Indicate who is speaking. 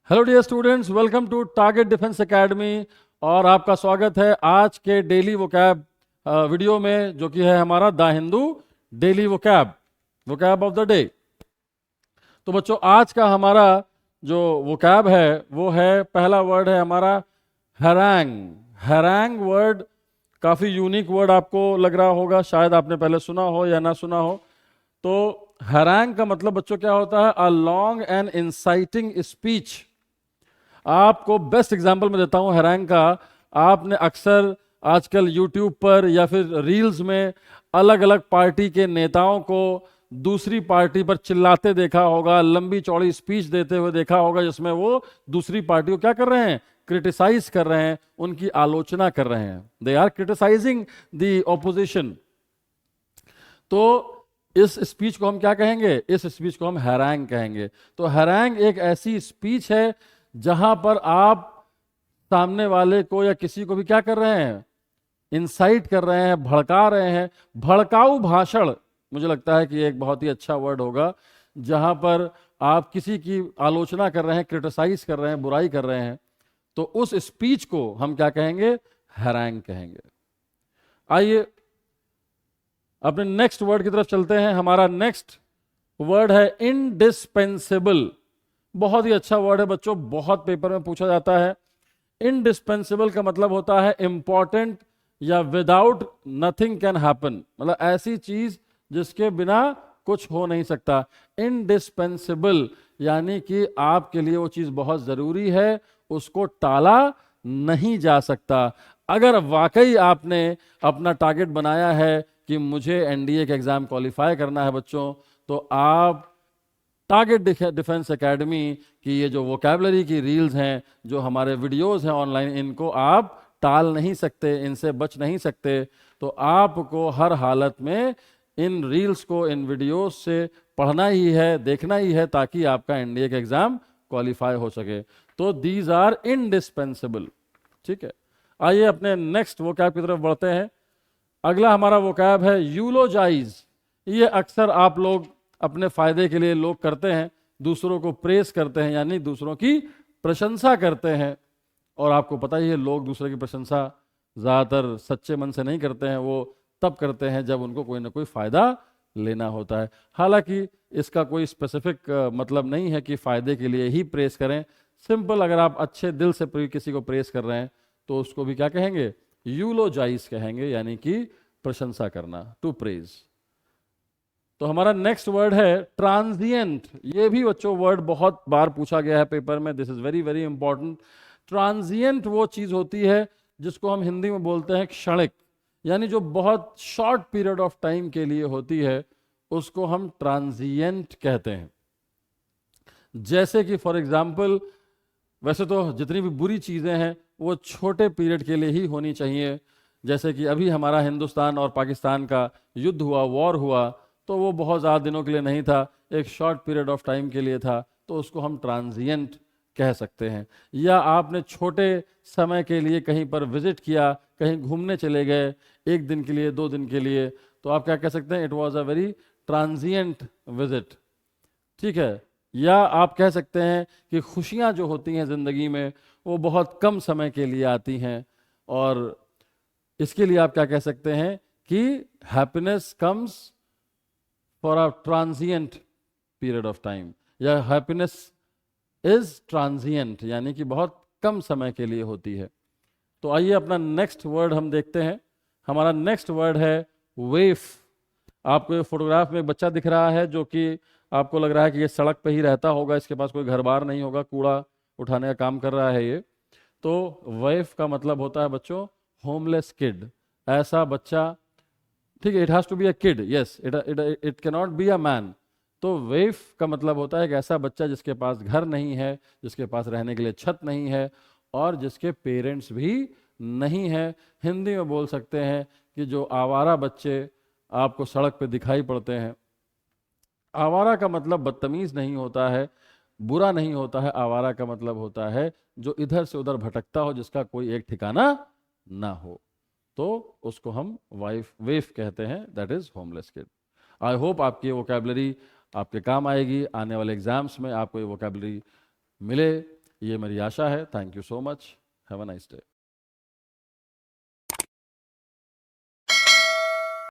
Speaker 1: Hello dear students, welcome to Target Defence Academy. और आपका स्वागत है आज के डेली वोकैब वीडियो में, जो कि है हमारा the Hindu daily vocab vocab of the day. तो बच्चों, आज का हमारा जो वोकैब है वो है, पहला वर्ड है हमारा हैरांग। हैरांग वर्ड काफ़ी यूनिक वर्ड आपको लग रहा होगा, शायद आपने पहले सुना हो या ना सुना हो। तो हैरांग का मतलब बच्चों क्या होता है? A long and inciting speech. आपको बेस्ट एग्जांपल मैं देता हूं हैरांग का। आपने अक्सर आजकल यूट्यूब पर या फिर रील्स में अलग अलग पार्टी के नेताओं को दूसरी पार्टी पर चिल्लाते देखा होगा, लंबी चौड़ी स्पीच देते हुए देखा होगा, जिसमें वो दूसरी पार्टी को क्या कर रहे हैं? क्रिटिसाइज कर रहे हैं, उनकी आलोचना कर रहे हैं। They are criticising the opposition. तो इस स्पीच को हम क्या कहेंगे? इस स्पीच को हम हैरांग कहेंगे। तो हैरांग एक ऐसी स्पीच है जहां पर आप सामने वाले को या किसी को भी क्या कर रहे हैं? इंसाइट कर रहे हैं, भड़का रहे हैं। भड़काऊ भाषण मुझे लगता है कि एक बहुत ही अच्छा वर्ड होगा, जहां पर आप किसी की आलोचना कर रहे हैं, क्रिटिसाइज कर रहे हैं, बुराई कर रहे हैं। तो उस स्पीच को हम क्या कहेंगे? हैरांग कहेंगे। आइए अपने नेक्स्ट वर्ड की तरफ चलते हैं। हमारा नेक्स्ट वर्ड है इनडिस्पेंसेबल। बहुत ही अच्छा वर्ड है बच्चों, बहुत पेपर में पूछा जाता है। इनडिस्पेंसेबल का मतलब होता है इंपॉर्टेंट या विदाउट नथिंग कैन हैपन, मतलब ऐसी चीज जिसके बिना कुछ हो नहीं सकता। इनडिस्पेंसेबल यानी कि आपके लिए वो चीज बहुत जरूरी है, उसको टाला नहीं जा सकता। अगर वाकई आपने अपना टारगेट बनाया है कि मुझे एनडीए के एग्जाम क्वालिफाई करना है बच्चों, तो आप टारगेट डिफेंस एकेडमी की ये जो वोकैबलरी की रील्स हैं, जो हमारे वीडियोस हैं ऑनलाइन, इनको आप टाल नहीं सकते, इनसे बच नहीं सकते। तो आपको हर हालत में इन रील्स को, इन वीडियोस से पढ़ना ही है, देखना ही है, ताकि आपका एनडीए का एग्जाम क्वालिफाई हो सके। तो दीज आर इनडिस्पेंसेबल। ठीक है, आइए अपने नेक्स्ट वोकैब की तरफ बढ़ते हैं। अगला हमारा वोकैब है यूलोजाइज। ये अक्सर आप लोग अपने फायदे के लिए लोग करते हैं, दूसरों को प्रेस करते हैं, यानी दूसरों की प्रशंसा करते हैं। और आपको पता ही है, लोग दूसरे की प्रशंसा ज़्यादातर सच्चे मन से नहीं करते हैं, वो तब करते हैं जब उनको कोई ना कोई फ़ायदा लेना होता है। हालांकि इसका कोई स्पेसिफिक मतलब नहीं है कि फ़ायदे के लिए ही प्रेस करें। सिंपल, अगर आप अच्छे दिल से किसी को प्रेस कर रहे हैं तो उसको भी क्या कहेंगे? यूलोजाइज कहेंगे, यानी कि प्रशंसा करना, टू प्रेज। तो हमारा नेक्स्ट वर्ड है ट्रांजिएंट। ये भी बच्चों वर्ड बहुत बार पूछा गया है पेपर में, this is very very important. Transient वो चीज होती है जिसको हम हिंदी में बोलते हैं क्षणिक, यानी जो बहुत शॉर्ट पीरियड ऑफ टाइम के लिए होती है, उसको हम ट्रांजिएंट कहते हैं। जैसे कि फॉर एग्जाम्पल, वैसे तो जितनी भी बुरी चीज़ें हैं वो छोटे पीरियड के लिए ही होनी चाहिए। जैसे कि अभी हमारा हिंदुस्तान और पाकिस्तान का युद्ध हुआ, वॉर हुआ, तो वो बहुत ज़्यादा दिनों के लिए नहीं था, एक शॉर्ट पीरियड ऑफ टाइम के लिए था, तो उसको हम ट्रांजिएंट कह सकते हैं। या आपने छोटे समय के लिए कहीं पर विजिट किया, कहीं घूमने चले गए, एक दिन के लिए, 2 दिन के लिए, तो आप क्या कह सकते हैं? It was a very transient visit. ठीक है। या आप कह सकते हैं कि खुशियां जो होती हैं ज़िंदगी में, वो बहुत कम समय के लिए आती हैं, और इसके लिए आप क्या कह सकते हैं कि happiness comes for a transient period of time, या हैप्पीनेस इज ट्रांजिएंट, यानी कि बहुत कम समय के लिए होती है। तो आइए अपना नेक्स्ट वर्ड हम देखते हैं। हमारा नेक्स्ट वर्ड है वेफ। आपको ये फोटोग्राफ में एक बच्चा दिख रहा है, जो कि आपको लग रहा है कि ये सड़क पे ही रहता होगा, इसके पास कोई घर बार नहीं होगा, कूड़ा उठाने का काम कर रहा है ये। तो वेफ का मतलब होता है बच्चों होमलेस किड, ऐसा बच्चा। ठीक है, it has to be a kid, yes, it can not be a man. तो वेफ का मतलब होता है एक ऐसा बच्चा जिसके पास घर नहीं है, जिसके पास रहने के लिए छत नहीं है, और जिसके पेरेंट्स भी नहीं है। हिंदी में बोल सकते हैं कि जो आवारा बच्चे आपको सड़क पे दिखाई पड़ते हैं। आवारा का मतलब बदतमीज नहीं होता है, बुरा नहीं होता है। आवारा का मतलब होता है जो इधर से उधर भटकता हो, जिसका कोई एक ठिकाना ना हो, तो उसको हम वाइफ वेफ कहते हैं, that is homeless kid. I hope आपकी वोकैबलरी आपके काम आएगी, आने वाले एग्जाम्स में आपको ये वोकैबलरी मिले। ये मेरी आशा है। Thank you so much. Have a nice day.